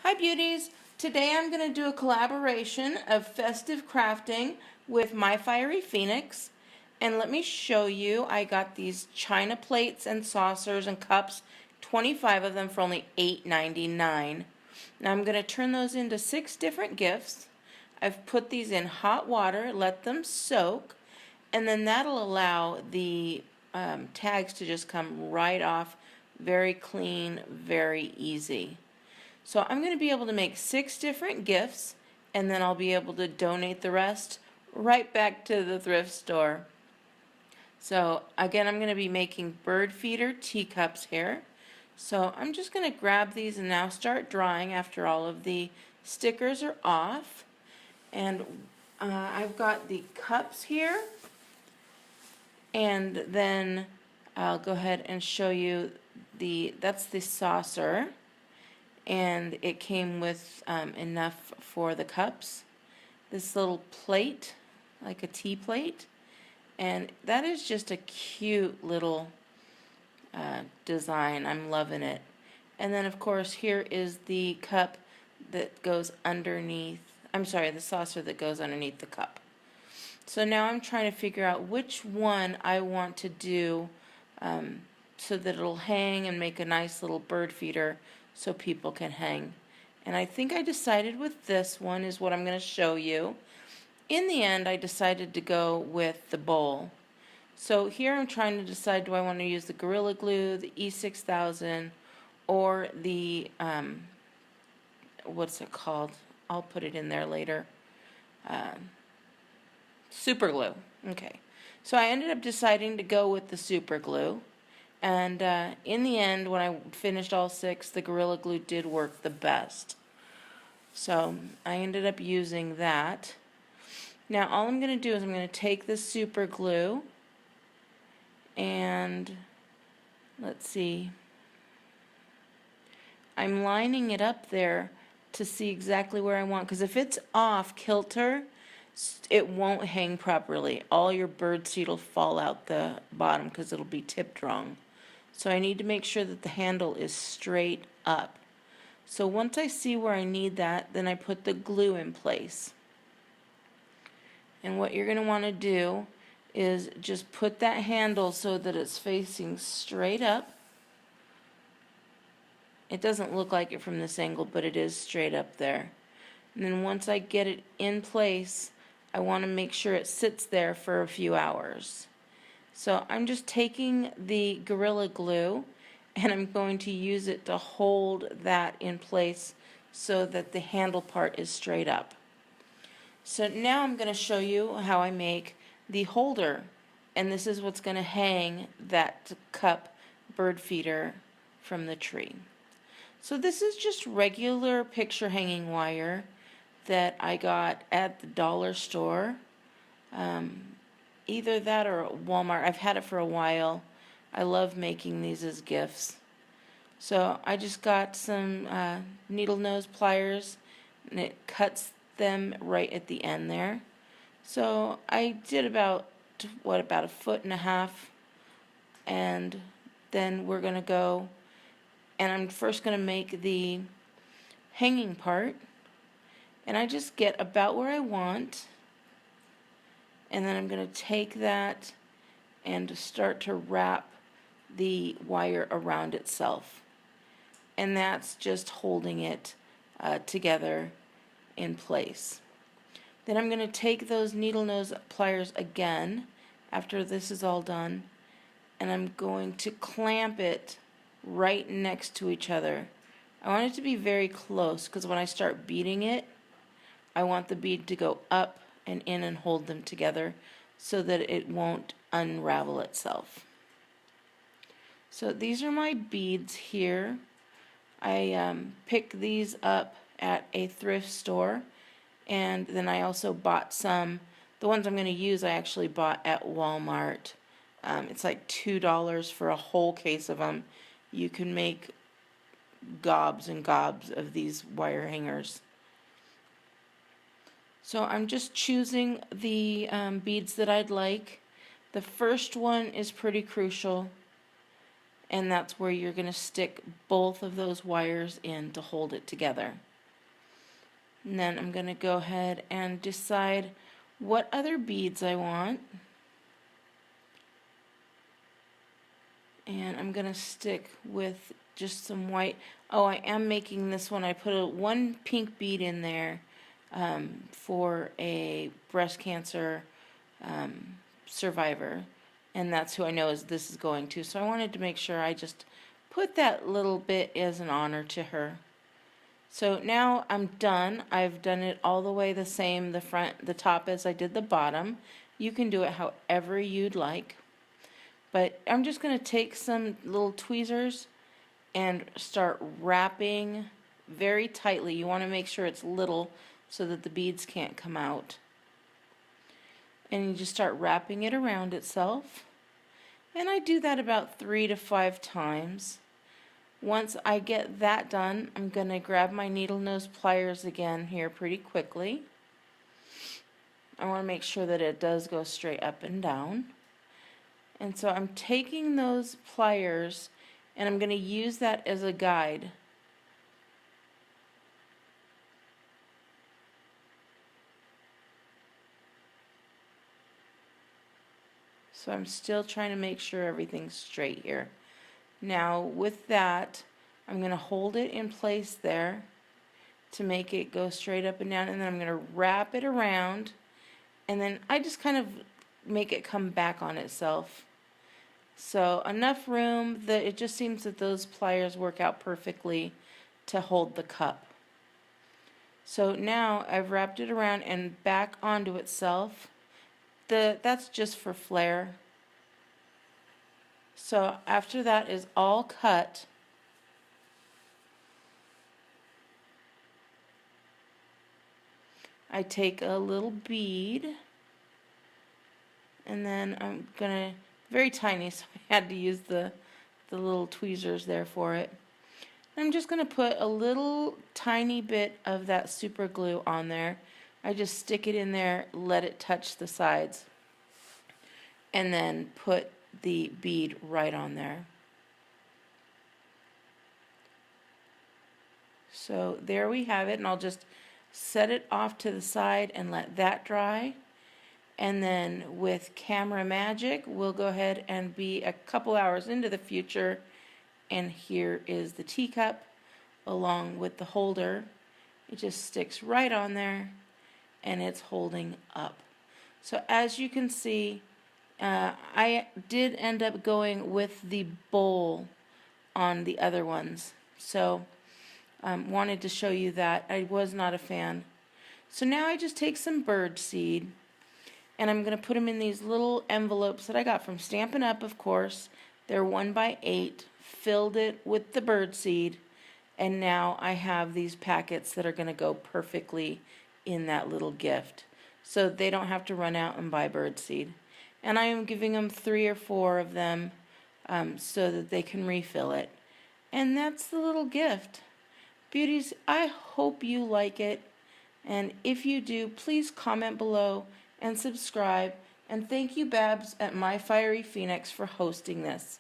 Hi beauties! Today I'm going to do a collaboration of festive crafting with My Fiery Phoenix. And let me show you, I got these china plates and saucers and cups, 25 of them for only $8.99. Now I'm going to turn those into 6 different gifts. I've put these in hot water, let them soak, and then that'll allow the tags to just come right off, very clean, very easy. So I'm going to be able to make 6 different gifts, and then I'll be able to donate the rest right back to the thrift store. So again, I'm going to be making Birdfeeder teacups here. So I'm just going to grab these and now start drying after all of the stickers are off. And I've got the cups here, and then I'll go ahead and show you that's the saucer. And it came with enough for the cups. This little plate, like a tea plate, and that is just a cute little design. I'm loving it. And then of course here is the cup that goes underneath, the saucer that goes underneath the cup. So now I'm trying to figure out which one I want to do so that it'll hang and make a nice little bird feeder so people can hang. And I think I decided with this one is what I'm going to show you. In the end, I decided to go with the bowl. So here I'm trying to decide, do I want to use the Gorilla Glue, the E6000, or the, what's it called? I'll put it in there later. Super glue. Okay. So I ended up deciding to go with the super glue. And in the end, when I finished all 6, the Gorilla Glue did work the best. So I ended up using that. Now all I'm going to do is I'm going to take this super glue and let's see. I'm lining it up there to see exactly where I want, because if it's off kilter, it won't hang properly. All your bird seed will fall out the bottom because it'll be tipped wrong. So I need to make sure that the handle is straight up. So once I see where I need that, then I put the glue in place. And what you're going to want to do is just put that handle so that it's facing straight up. It doesn't look like it from this angle, but it is straight up there. And then once I get it in place, I want to make sure it sits there for a few hours. So I'm just taking the Gorilla Glue and I'm going to use it to hold that in place so that the handle part is straight up. So now I'm going to show you how I make the holder, and this is what's going to hang that cup bird feeder from the tree. So this is just regular picture hanging wire that I got at the dollar store. Either that or Walmart. I've had it for a while. I love making these as gifts. So I just got some needle nose pliers, and it cuts them right at the end there. So I did about a 1.5 foot, and then we're going to go, and I'm first going to make the hanging part, and I just get about where I want. And then I'm going to take that and start to wrap the wire around itself. And that's just holding it together in place. Then I'm going to take those needle nose pliers again after this is all done, and I'm going to clamp it right next to each other. I want it to be very close because when I start beading it, I want the bead to go up and in and hold them together so that it won't unravel itself. So these are my beads here. I picked these up at a thrift store, and then I also bought some. The ones I'm going to use I actually bought at Walmart. It's like $2 for a whole case of them. You can make gobs and gobs of these wire hangers. So I'm just choosing the beads that I'd like. The first one is pretty crucial, and that's where you're going to stick both of those wires in to hold it together. And then I'm going to go ahead and decide what other beads I want. And I'm going to stick with just some white. Oh, I am making this one. I put one pink bead in there for a breast cancer survivor. And that's who I know this is going to. So I wanted to make sure I just put that little bit as an honor to her. So now I'm done. I've done it all the way the same, the top as I did the bottom. You can do it however you'd like. But I'm just going to take some little tweezers and start wrapping very tightly. You want to make sure it's little so that the beads can't come out. And you just start wrapping it around itself. And I do that about 3 to 5 times. Once I get that done, I'm going to grab my needle nose pliers again here pretty quickly. I want to make sure that it does go straight up and down. And so I'm taking those pliers and I'm going to use that as a guide. So I'm still trying to make sure everything's straight here. Now with that, I'm going to hold it in place there to make it go straight up and down, and then I'm going to wrap it around, and then I just kind of make it come back on itself. So enough room that it just seems that those pliers work out perfectly to hold the cup. So now I've wrapped it around and back onto itself. That's just for flair. So after that is all cut, I take a little bead, and then I'm gonna, very tiny, so I had to use the little tweezers there for it. I'm just gonna put a little tiny bit of that super glue on there. I just stick it in there, let it touch the sides, and then put the bead right on there. So there we have it, and I'll just set it off to the side and let that dry. And then with camera magic, we'll go ahead and be a couple hours into the future, and here is the teacup along with the holder. It just sticks right on there and it's holding up. So as you can see, I did end up going with the bowl on the other ones. So wanted to show you that. I was not a fan. So now I just take some bird seed and I'm going to put them in these little envelopes that I got from Stampin' Up, of course. They're 1x8, filled it with the bird seed, and now I have these packets that are going to go perfectly in that little gift. So they don't have to run out and buy bird seed. And I am giving them 3 or 4 of them so that they can refill it. And that's the little gift. Beauties, I hope you like it. And if you do, please comment below and subscribe. And thank you, Babs at My Fiery Phoenix, for hosting this.